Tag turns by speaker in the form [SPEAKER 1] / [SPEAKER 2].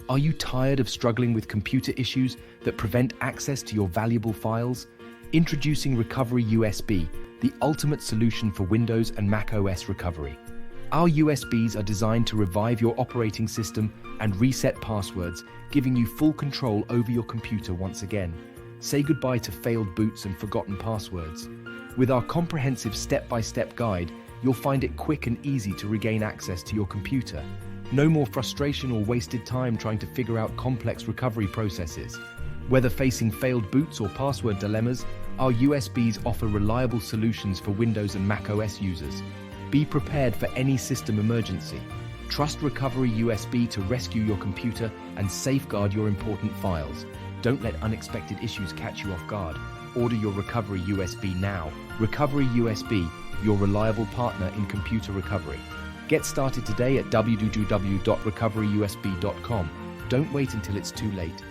[SPEAKER 1] Are you tired of struggling with computer issues that prevent access to your valuable files? Introducing RecoveryUSB, the ultimate solution for Windows and macOS recovery. Our USBs are designed to revive your operating system and reset passwords, giving you full control over your computer once again. Say goodbye to failed boots and forgotten passwords. With our comprehensive step-by-step guide, you'll find it quick and easy to regain access to your computer. No more frustration or wasted time trying to figure out complex recovery processes. Whether facing failed boots or password dilemmas, our USBs offer reliable solutions for Windows and macOS users. Be prepared for any system emergency. Trust RecoveryUSB to rescue your computer and safeguard your important files. Don't let unexpected issues catch you off guard. Order your RecoveryUSB now. RecoveryUSB, your reliable partner in computer recovery. Get started today at www.recoveryusb.com. Don't wait until it's too late.